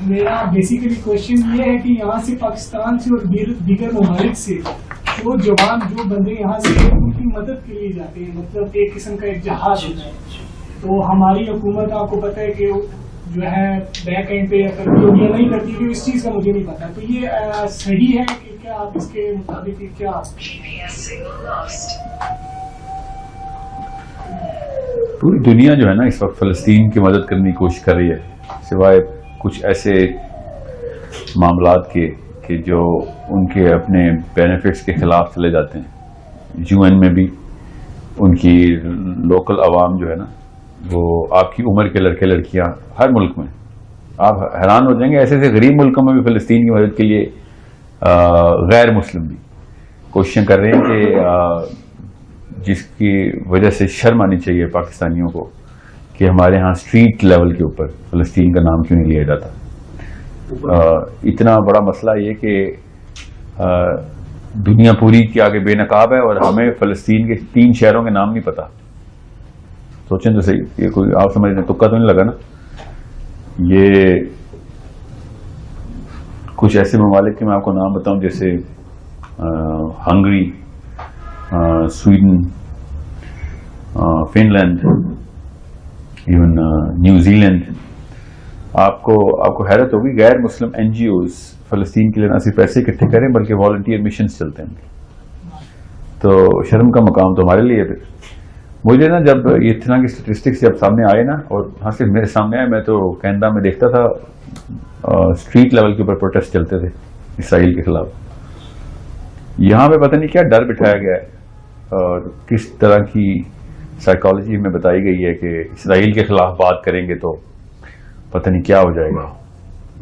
میرا basically question یہ ہے کہ یہاں سے پاکستان سے اور دیگر ممالک سے جو جوان جو بندے یہاں سے ان کی مدد کے لیے جاتے ہیں، مطلب ایک قسم کا ایک جہاز ہوتا ہے، تو ہماری حکومت آپ کو پتہ ہے کہ جو ہے بیک اینڈ پہ کرتی یا نہیں کرتی، کہ اس چیز کا مجھے نہیں پتا، تو یہ صحیح ہے کہ کیا آپ اس کے مطابق کیا؟ پوری دنیا جو ہے نا اس وقت فلسطین کی مدد کرنے کی کوشش کر رہی ہے، سوائے کچھ ایسے معاملات کے کہ جو ان کے اپنے بینیفٹس کے خلاف چلے جاتے ہیں۔ یو این میں بھی ان کی لوکل عوام جو ہے نا، وہ آپ کی عمر کے لڑکے لڑکیاں ہر ملک میں، آپ حیران ہو جائیں گے، ایسے ایسے غریب ملکوں میں بھی فلسطین کی مدد کے لیے غیر مسلم بھی کوششیں کر رہے ہیں کہ جس کی وجہ سے شرم آنی چاہیے پاکستانیوں کو کہ ہمارے ہاں اسٹریٹ لیول کے اوپر فلسطین کا نام کیوں نہیں لیا جاتا۔ اتنا بڑا مسئلہ یہ کہ دنیا پوری کے آگے بے نقاب ہے اور ہمیں فلسطین کے 3 شہروں کے نام نہیں پتا۔ سوچیں تو صحیح، یہ کوئی آپ سمجھ رہے ہیں تکا تو نہیں لگا نا؟ یہ کچھ ایسے ممالک کے میں آپ کو نام بتاؤں جیسے Hungary, Sweden, Finland, even New Zealand. آپ کو حیرت ہوگی، غیر مسلم این جی اوز فلسطین کے لیے نہ صرف پیسے اکٹھے کریں بلکہ والنٹیئر مشنز چلتے ہیں، تو شرم کا مقام تو ہمارے لیے۔ پھر مجھے نا جب یہ اتنا کی اسٹیٹسٹکس جب سامنے آئے نا، اور ہاں صرف میرے سامنے آئے، میں تو کینیڈا میں دیکھتا تھا اسٹریٹ لیول کے اوپر پروٹیسٹ چلتے تھے اسرائیل کے خلاف۔ یہاں پہ پتہ نہیں کیا ڈر بٹھایا گیا ہے اور کس طرح کی سائیکالوجی میں بتائی گئی ہے کہ اسرائیل کے خلاف بات کریں گے تو پتہ نہیں کیا ہو جائے گا۔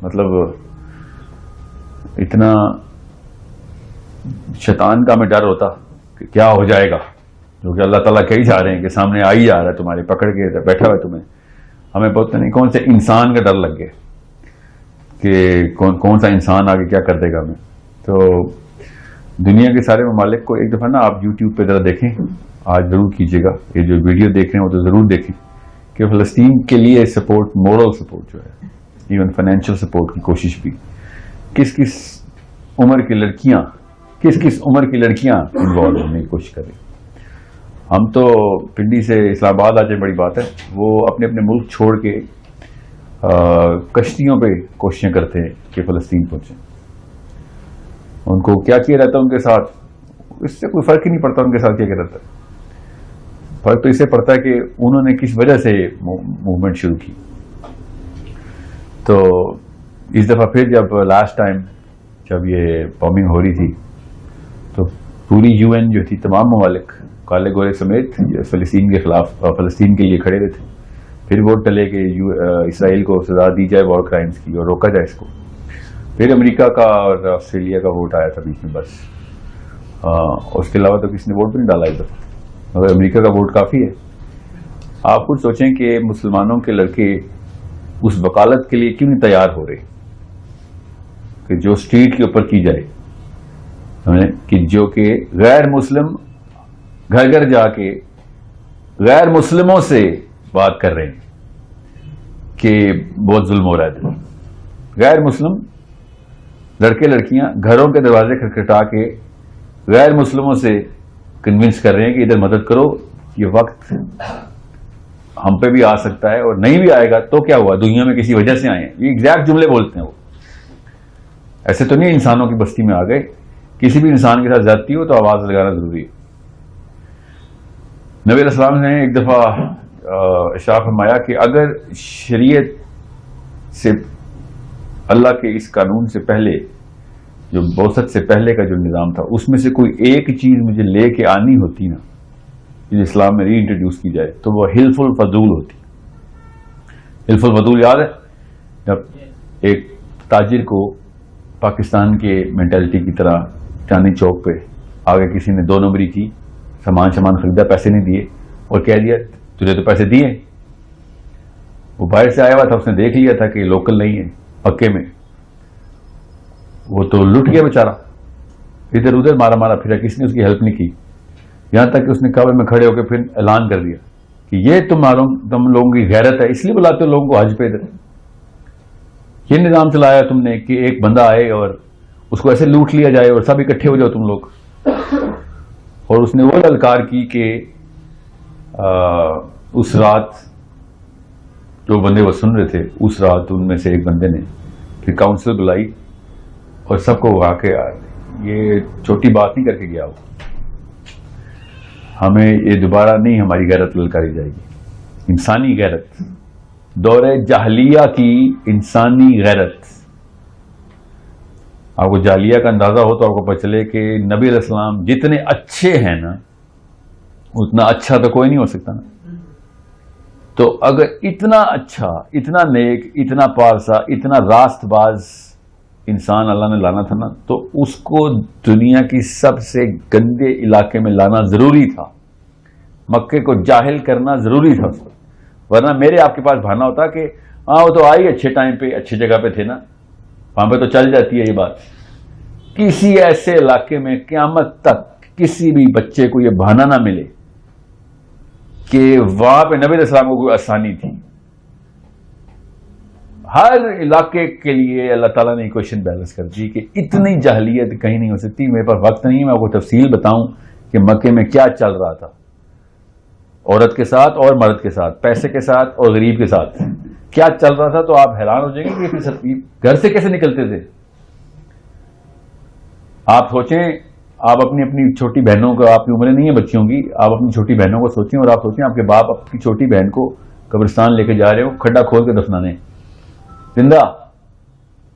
مطلب اتنا شیطان کا ہمیں ڈر ہوتا کہ کیا ہو جائے گا، جو کہ اللہ تعالیٰ کہی جا رہے ہیں کہ سامنے آ ہی جا رہا ہے، تمہارے پکڑ کے بیٹھا ہوا ہے تمہیں۔ ہمیں پتہ نہیں کون سے انسان کا ڈر لگ گیا کہ کون سا انسان آگے کیا کر دے گا ہمیں۔ تو دنیا کے سارے ممالک کو ایک دفعہ نا آپ یوٹیوب پہ ذرا دیکھیں، آج ضرور کیجیے گا، یہ جو ویڈیو دیکھ رہے ہیں وہ تو ضرور دیکھیں کہ فلسطین کے لیے سپورٹ، مورل سپورٹ جو ہے، ایون فائنینشیل سپورٹ کی کوشش بھی کس کس عمر کی لڑکیاں انوالو ہونے کی کوشش کریں۔ ہم تو پنڈی سے اسلام آباد آ جائیں بڑی بات ہے، وہ اپنے اپنے ملک چھوڑ کے کشتیوں پہ کوششیں کرتے ہیں کہ فلسطین پہنچیں۔ ان کو کیا کیا رہتا ہے ان کے ساتھ، اس سے کوئی فرق ہی نہیں پڑتا ان کے ساتھ کیا رہتا ہے۔ فرق تو اس سے پڑتا ہے کہ انہوں نے کس وجہ سے موومنٹ شروع کی۔ تو اس دفعہ پھر جب لاسٹ ٹائم جب یہ بامبنگ ہو رہی تھی تو پوری یو این جو تھی، تمام ممالک کالے گورے سمیت فلسطین کے خلاف، فلسطین کے لیے کھڑے ہوئے تھے۔ پھر ووٹ ڈلے کہ اسرائیل کو سزا دی جائے وار کرائمز کی اور روکا جائے اس کو۔ پھر امریکہ کا اور آسٹریلیا کا ووٹ آیا تھا بیچ میں، بس اس کے علاوہ تو کسی نے ووٹ بھی نہیں ڈالا ادھر، مگر امریکہ کا ووٹ کافی ہے۔ آپ خود سوچیں کہ مسلمانوں کے لڑکے اس وکالت کے لیے کیوں نہیں تیار ہو رہے کہ جو اسٹریٹ کے اوپر کی جائے، کہ جو کہ غیر مسلم گھر گھر جا کے غیر مسلموں سے بات کر رہے ہیں کہ بہت ظلم ہو رہا ہے۔ غیر مسلم لڑکے لڑکیاں گھروں کے دروازے کھٹکھٹا کے غیر مسلموں سے کنونس کر رہے ہیں کہ ادھر مدد کرو، یہ وقت ہم پہ بھی آ سکتا ہے، اور نہیں بھی آئے گا تو کیا ہوا، دنیا میں کسی وجہ سے آئے ہیں۔ یہ ایگزیکٹ جملے بولتے ہیں وہ، ایسے تو نہیں انسانوں کی بستی میں آ گئے۔ کسی بھی انسان کے ساتھ زیادتی ہو تو آواز لگانا ضروری ہے۔ نبی علیہ السلام نے ایک دفعہ ارشاد فرمایا کہ اگر شریعت سے، اللہ کے اس قانون سے پہلے، جو بعثت سے پہلے کا جو نظام تھا، اس میں سے کوئی ایک چیز مجھے لے کے آنی ہوتی نا، جو اسلام میں ری انٹروڈیوس کی جائے، تو وہ حلف الفضول ہوتی۔ حلف الفضول یاد ہے؟ جب ایک تاجر کو پاکستان کے مینٹلٹی کی طرح چاندنی چوک پہ آگے کسی نے 2 نمبری کی، سامان خریدا، پیسے نہیں دیے اور کہہ دیا تجھے تو پیسے دیے۔ وہ باہر سے آیا ہوا تھا، اس نے دیکھ لیا تھا کہ لوکل نہیں ہے پکے میں، وہ تو لٹ گیا بیچارہ، ادھر ادھر مارا پھرا، کسی نے اس کی ہیلپ نہیں کی، یہاں تک کہ اس نے کعبے میں کھڑے ہو کے پھر اعلان کر دیا کہ یہ تم لوگوں کی غیرت ہے، اس لیے بلاتے ہو لوگوں کو حج پہ ادھر، یہ نظام چلایا تم نے کہ ایک بندہ آئے اور اس کو ایسے لوٹ لیا جائے اور سب اکٹھے ہو جاؤ تم لوگ. اور اس نے وہ للکار کی کہ اس رات جو بندے وہ سن رہے تھے، اس رات ان میں سے ایک بندے نے پھر کاؤنسل بلائی اور سب کو وہاں کے، یہ چھوٹی بات نہیں کر کے گیا ہو، ہمیں یہ دوبارہ نہیں ہماری غیرت للکاری جائے گی. انسانی غیرت، دور جاہلیہ کی انسانی غیرت. آپ کو جاہلیہ کا اندازہ ہو تو آپ کو پتہ چلے کہ نبی علیہ السلام جتنے اچھے ہیں نا، اتنا اچھا تو کوئی نہیں ہو سکتا نا. تو اگر اتنا اچھا، اتنا نیک، اتنا پارسا، اتنا راست باز انسان اللہ نے لانا تھا نا، تو اس کو دنیا کی سب سے گندے علاقے میں لانا ضروری تھا. مکے کو جاہل کرنا ضروری تھا اس کو. ورنہ میرے آپ کے پاس بہانا ہوتا کہ ہاں وہ تو آئی اچھے ٹائم پہ، اچھی جگہ پہ تھے نا، وہاں پہ تو چل جاتی ہے یہ بات. کسی ایسے علاقے میں قیامت تک کسی بھی بچے کو یہ بہانا نہ ملے کہ وہاں پہ نبی علیہ السلام کو کوئی آسانی تھی. ہر علاقے کے لیے اللہ تعالیٰ نے ایکویشن بیلنس کر دی کہ اتنی جاہلیت کہیں نہیں ہو سکتی. میرے پاس وقت نہیں ہے میں آپ کو تفصیل بتاؤں کہ مکے میں کیا چل رہا تھا، عورت کے ساتھ اور مرد کے ساتھ، پیسے کے ساتھ اور غریب کے ساتھ کیا چل رہا تھا. تو آپ حیران ہو جائیں گے کہ گھر سے کیسے نکلتے تھے. آپ سوچیں، آپ اپنی چھوٹی بہنوں کو، آپ کی عمریں نہیں ہیں بچیوں کی، آپ اپنی چھوٹی بہنوں کو سوچیں اور آپ سوچیں آپ کے باپ اپنی چھوٹی بہن کو قبرستان لے کے جا رہے ہو، کھڈا کھول کے دفنانے زندہ.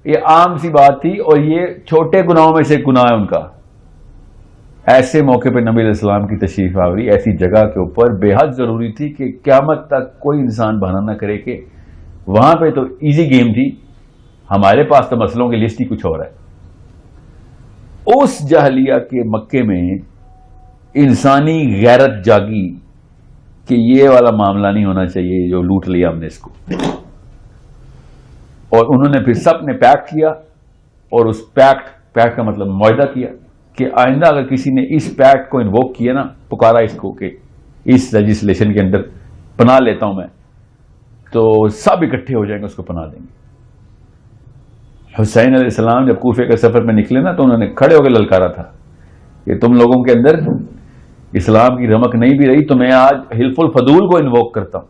یہ عام سی بات تھی اور یہ چھوٹے گناہوں میں سے ایک گناہ ہے ان کا. ایسے موقع پہ نبی علیہ السلام کی تشریف آوری ایسی جگہ کے اوپر بے حد ضروری تھی کہ قیامت تک کوئی انسان بہانہ نہ کرے کہ وہاں پہ تو ایزی گیم تھی، ہمارے پاس تو مسئلوں کی لسٹ ہی کچھ اور ہے. اس جاہلیہ کے مکے میں انسانی غیرت جاگی کہ یہ والا معاملہ نہیں ہونا چاہیے جو لوٹ لیا ہم نے اس کو. اور انہوں نے پھر سب نے پیکٹ کیا اور اس پیکٹ کا مطلب معاہدہ کیا کہ آئندہ اگر کسی نے اس پیکٹ کو انووک کیا نا، پکارا اس کو کہ اس لیجسلیشن کے اندر پناہ لیتا ہوں میں، تو سب اکٹھے ہو جائیں گے، اس کو پناہ دیں گے. حسین علیہ السلام جب کوفے کے سفر میں نکلے نا تو انہوں نے کھڑے ہو کے للکارا تھا کہ تم لوگوں کے اندر اسلام کی رمق نہیں بھی رہی تو میں آج حلف الفضول کو انووک کرتا ہوں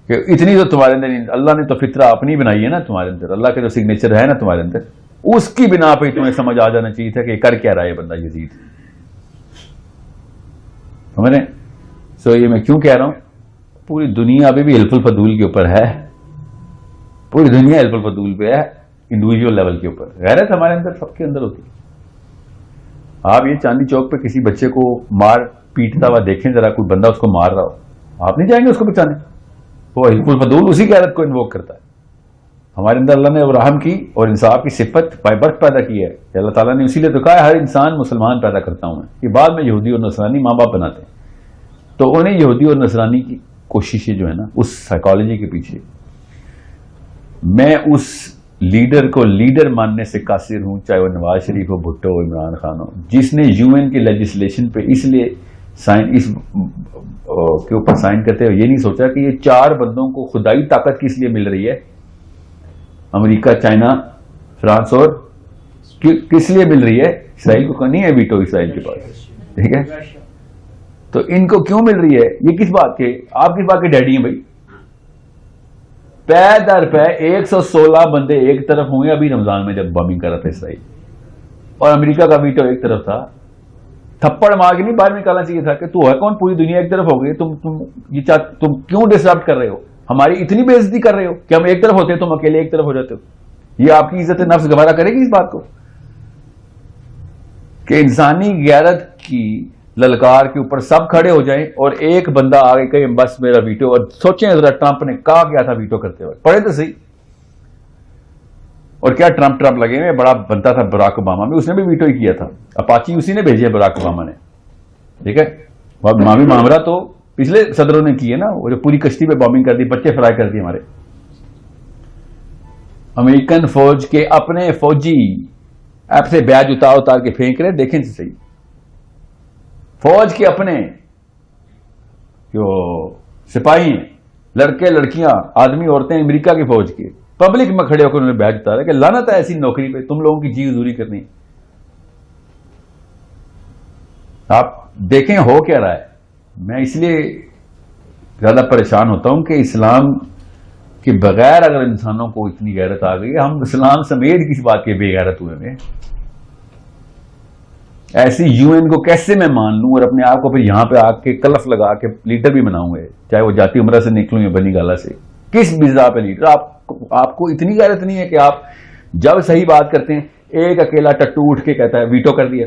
کہ اتنی تو تمہارے اندر اللہ نے تو فطرہ اپنی بنائی ہے نا، تمہارے اندر اللہ کا جو سگنیچر ہے نا تمہارے اندر، اس کی بنا پہ تمہیں سمجھ آ جانا چاہیے تھا کہ کر کیا رہا ہے بندہ یزید. سمجھ رہے ہیں؟ سو یہ میں کیوں کہہ رہا ہوں، پوری دنیا ابھی بھی حلف الفضول کے اوپر ہے، پوری دنیا حلف الفضول پہ ہے، انڈیویجول لیول کے اوپر. غیرت ہمارے اندر سب کے اندر ہوتی ہے. آپ یہ چاندنی چوک پہ کسی بچے کو مار پیٹتا ہوا دیکھیں ذرا، کوئی بندہ اس کو مار رہا ہو، آپ نہیں جائیں گے اس کو بچانے. وہ حلف الفضول اسی غیرت کو انووک کرتا ہے. ہمارے اندر اللہ نے رحم کی اور انصاف کی صفت بائی برتھ پیدا کی ہے کہ اللہ تعالیٰ نے اسی لیے تو کہا ہے ہر انسان مسلمان پیدا کرتا ہوں میں. کہ بعد میں یہودی اور نصرانی ماں باپ بناتے ہیں، تو انہیں یہودی اور نصرانی کی کوششیں جو ہے نا اس سائیکالوجی کے پیچھے، میں اس لیڈر کو لیڈر ماننے سے قاصر ہوں، چاہے وہ نواز شریف ہو، بھٹو ہو، عمران خان ہو، جس نے UN کی لیجسلیشن پہ اس لیے اس کے اوپر سائن کرتے ہوئے یہ نہیں سوچا کہ یہ 4 بندوں کو خدائی طاقت کس لیے مل رہی ہے، امریکہ، چائنا، فرانس، اور کس لیے مل رہی ہے. اسرائیل کو نہیں ہے ویٹو اسرائیل کے پاس، ٹھیک ہے، تو ان کو کیوں مل رہی ہے؟ یہ کس بات کے، آپ کس بات کے ڈیڈی ہیں بھائی؟ پے در پے 116 بندے ایک طرف ہوئے ابھی رمضان میں جب بامنگ کر رہا تھا اسرائیل، اور امریکہ کا ویٹو ایک طرف تھا. تھپڑ مار کے نہیں باہر نکالنا چاہیے تھا کہ تو ہے کون، پوری دنیا ایک طرف ہو گئی، تم کیوں ڈسٹربٹ کر رہے ہو، ہماری اتنی بے عزتی کر رہے ہو کہ ہم ایک طرف ہوتے تم اکیلے ایک طرف ہو جاتے ہو. یہ آپ کی عزت نفس گوارا کرے گی اس بات کو کہ انسانی غیرت کی للکار کے اوپر سب کھڑے ہو جائیں اور ایک بندہ آگے کہے بس میرا ویٹو. اور سوچیں ذرا ٹرمپ نے کہا کیا تھا ویٹو کرتے ہوئے، پڑھے تو صحیح. اور کیا ٹرمپ لگے ہوئے، بڑا بنتا تھا براک اوباما بھی، اس نے بھی ویٹو ہی کیا تھا. اپاچی اسی نے بھیجی ہے براک اوباما نے، ٹھیک ہے. مامی معاملہ تو پچھلے صدروں نے کی ہے نا، وہ جو پوری کشتی پہ بامبنگ کر دی، بچے فرائی کر دیے ہمارے. امریکن فوج کے اپنے فوجی ایپ سے بیج اتار کے پھینک رہے، دیکھیں سے صحیح. فوج کے اپنے جو سپاہی ہیں لڑکے لڑکیاں آدمی عورتیں امریکہ کی فوج کے پبلک میں کھڑے ہو کر انہوں نے بیٹھ اتارا کہ لعنت ہے ایسی نوکری پہ، تم لوگوں کی جی حضوری کرنی. آپ دیکھیں ہو کیا رہا ہے. میں اس لیے زیادہ پریشان ہوتا ہوں کہ اسلام کے بغیر اگر انسانوں کو اتنی غیرت آ گئی، ہم اسلام سمیت کس بات کے بے غیرت ہوئے ہیں. ایسی یو این کو کیسے میں مان لوں اور اپنے آپ کو پھر یہاں پہ آ کے کلف لگا کے لیڈر بھی بناؤں گے، چاہے وہ جاتی عمرہ سے نکلوں یا بنی گالا سے. کس بزا پہ لیڈر؟ آپ کو اتنی غیرت نہیں ہے کہ آپ جب صحیح بات کرتے ہیں ایک اکیلا ٹٹو اٹھ کے کہتا ہے ویٹو کر دیا.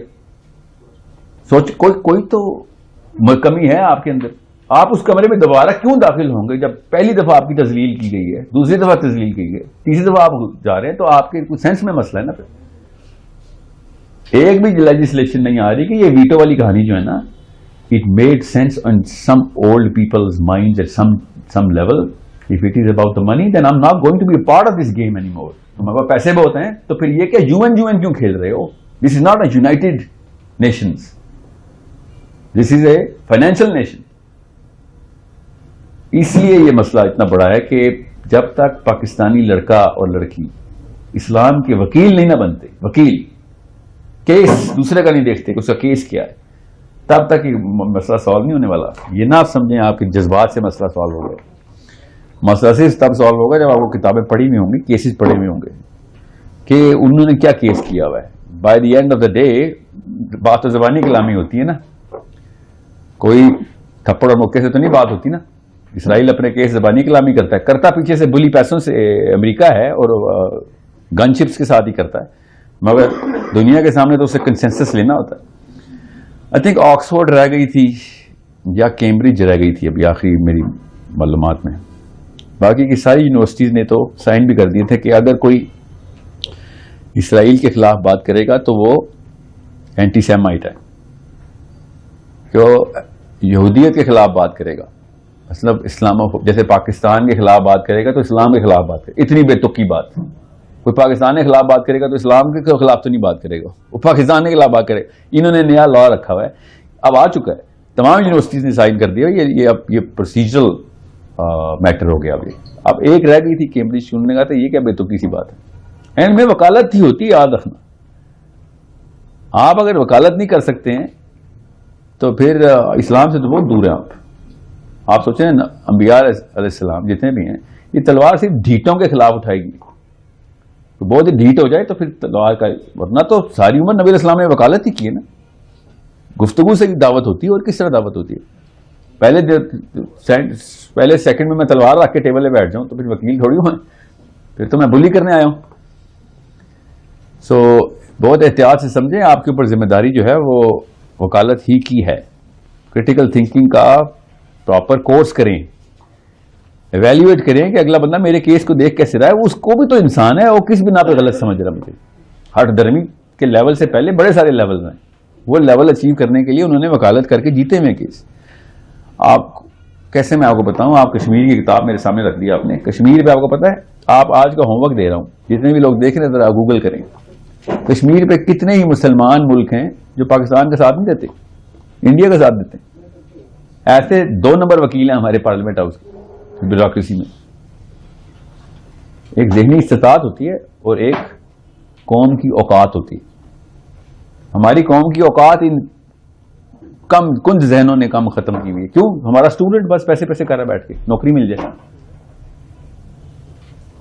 سوچ کوئی تو کمی ہے آپ کے اندر. آپ اس کمرے میں دوبارہ کیوں داخل ہوں گے جب پہلی دفعہ آپ کی تذلیل کی گئی ہے، دوسری دفعہ تذلیل کی گئی ہے، تیسری دفعہ آپ جا رہے ہیں، تو آپ کے کچھ سینس میں مسئلہ ہے نا. پھر ایک بھی لیجسلیشن نہیں آ رہی کہ یہ ویٹو والی کہانی جو ہے نا، it made sense on some old people's minds at some level. If it is about the money then I am not going to be part of this game any more. تمہارے پاس پیسے بہت ہیں تو پھر یہ کہ یو این کیوں کھیل رہے ہو؟ This is not a United Nations, this is a financial nation. اس لیے یہ مسئلہ اتنا بڑا ہے کہ جب تک پاکستانی لڑکا اور لڑکی اسلام کے وکیل نہیں نہ بنتے، وکیل کیس دوسرے کا نہیں دیکھتے کہ اس کا کیس کیا ہے، تب تک یہ مسئلہ سالو نہیں ہونے والا. یہ نہ آپ سمجھیں آپ کے جذبات سے مسئلہ سالو ہوگا. مسئلہ صرف تب سالو ہوگا جب آپ کو کتابیں پڑھی ہوئی ہوں گی، کیسز پڑھے ہوئے ہوں گے کہ انہوں نے کیا کیس کیا ہوا ہے. By the end of the day بات تو زبانی کلامی ہوتی ہے نا، کوئی تھپڑ اور مکے سے تو نہیں بات ہوتی نا. اسرائیل اپنے کیس زبانی کلامی کرتا پیچھے سے بلی پیسوں سے امریکہ ہے اور گن شپس کے ساتھ ہی کرتا ہے، مگر دنیا کے سامنے تو اسے کنسنسس لینا ہوتا ہے. آئی تھنک آکسفورڈ رہ گئی تھی یا کیمبرج رہ گئی تھی ابھی آخری میری معلومات میں. باقی کی ساری یونیورسٹیز نے تو سائن بھی کر دیے تھے کہ اگر کوئی اسرائیل کے خلاف بات کرے گا تو وہ اینٹی سیمائٹ ہے، جو یہودیت کے خلاف بات کرے گا مطلب جیسے پاکستان کے خلاف بات کرے گا تو اسلام کے خلاف بات کرے گا. اتنی بے تکی بات. کوئی پاکستان کے خلاف بات کرے گا تو اسلام کے خلاف تو نہیں بات کرے گا، وہ پاکستان کے خلاف بات کرے گا. انہوں نے نیا لا رکھا ہوا ہے، اب آ چکا ہے، تمام یونیورسٹیز نے سائن کر دیا. یہ پروسیجرل میٹر ہو گیا. اب ایک رہ گئی تھی کیمبرج، انہوں نے کہا تھا یہ کیا بے تکی سی بات ہے. اینڈ میں وکالت ہی ہوتی ہے، یاد رکھنا. آپ اگر وکالت نہیں کر سکتے ہیں تو پھر اسلام سے تو بہت دور ہیں آپ سوچیں انبیاء علیہ السلام جتنے بھی ہیں، یہ تلوار صرف ڈھیٹوں کے خلاف اٹھائے گی. تو بہت ہی ڈھیٹ ہو جائے تو پھر تلوار کا، ورنہ تو ساری عمر نبی علیہ السلام نے وکالت ہی کی ہے نا. گفتگو سے دعوت ہوتی ہے، اور کس طرح دعوت ہوتی ہے؟ پہلے سیکنڈ میں تلوار رکھ کے ٹیبل پہ بیٹھ جاؤں تو پھر وکیل تھوڑی ہوں، پھر تو میں بلی کرنے آیا ہوں. سو بہت احتیاط سے سمجھیں، آپ کے اوپر ذمہ داری جو ہے وہ وکالت ہی کی ہے. کریٹیکل تھنکنگ کا پراپر کورس کریں، ایویلیویٹ کریں کہ اگلا بندہ میرے کیس کو دیکھ کیسے رہا ہے. اس کو بھی تو انسان ہے، وہ کس بنا پہ غلط سمجھ رہا. مجھے ہٹ درمی کے لیول سے پہلے بڑے سارے لیول ہیں، وہ لیول اچیو کرنے کے لیے انہوں نے وکالت کر کے جیتے ہوئے کیس. آپ کیسے میں آپ کو بتاؤں، آپ کشمیر کی کتاب میرے سامنے رکھ دی آپ نے. کشمیر پہ آپ کو پتا ہے، آپ آج کا ہوم ورک دے رہا ہوں، جتنے بھی لوگ دیکھ رہے ہیں ذرا گوگل کریں. کشمیر پہ کتنے ہی مسلمان ملک ہیں جو پاکستان کا ساتھ نہیں دیتے، انڈیا کا ساتھ دیتے ہیں. ایسے 2 نمبر وکیل ہیں ہمارے پارلیمنٹ ہاؤس کی بیوروکریسی میں. ایک ذہنی استطاعت ہوتی ہے اور ایک قوم کی اوقات ہوتی ہے. ہماری قوم کی اوقات ان کم کنج ذہنوں نے کم ختم کی ہوئی ہے. کیوں؟ ہمارا اسٹوڈنٹ بس پیسے کر رہا ہے بیٹھ کے، نوکری مل جائے.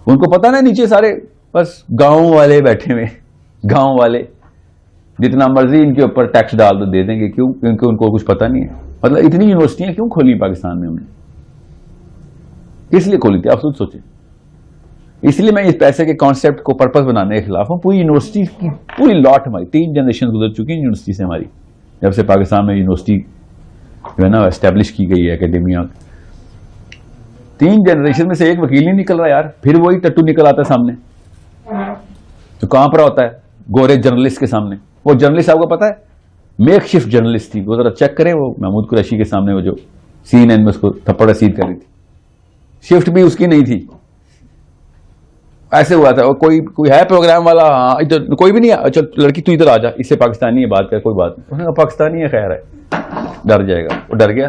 ان کو پتا نا نیچے سارے بس گاؤں والے بیٹھے ہوئے، گاؤں والے جتنا مرضی ان کے اوپر ٹیکس ڈال دو دے دیں گے. کیوں؟ کیونکہ ان کو کچھ پتا نہیں ہے. مطلب اتنی یونیورسٹیاں کیوں کھولی پاکستان میں؟ ہم نے کس لیے کھولی تھی آپ خود سوچیں. اس لیے میں اس پیسے کے کانسیپٹ کو پرپز بنانے کے خلاف ہوں. پوری یونیورسٹی کی پوری لاٹ ہماری 3 جنریشن گزر چکی ہیں یونیورسٹی سے ہماری، جب سے پاکستان میں یونیورسٹی جو ہے نا اسٹیبلش کی گئی ہے اکیڈمیا. 3 جنریشن میں سے ایک وکیل نہیں نکل رہا یار. پھر وہی ٹٹو نکل آتا ہے سامنے، تو کہاں پر ہوتا ہے گورے جرنلسٹ کے سامنے. وہ جرنلسٹ آپ کو پتا ہے میک شفٹ جرنلسٹ تھی. وہ ذرا چیک کریں، وہ محمود قریشی کے سامنے وہ جو CNN میں اس کو تھپڑ رسید کر رہی تھی، شفٹ بھی اس کی نہیں تھی. ایسے ہوا تھا کوئی ہے پروگرام والا، ہاں ادھر کوئی بھی نہیں ہے، اچھا لڑکی تو ادھر آ جا، اس سے پاکستانی ہے بات کر، کوئی بات نہیں. انہوں نے کہا پاکستانی ہے، خیر ہے، ڈر جائے گا. وہ ڈر گیا.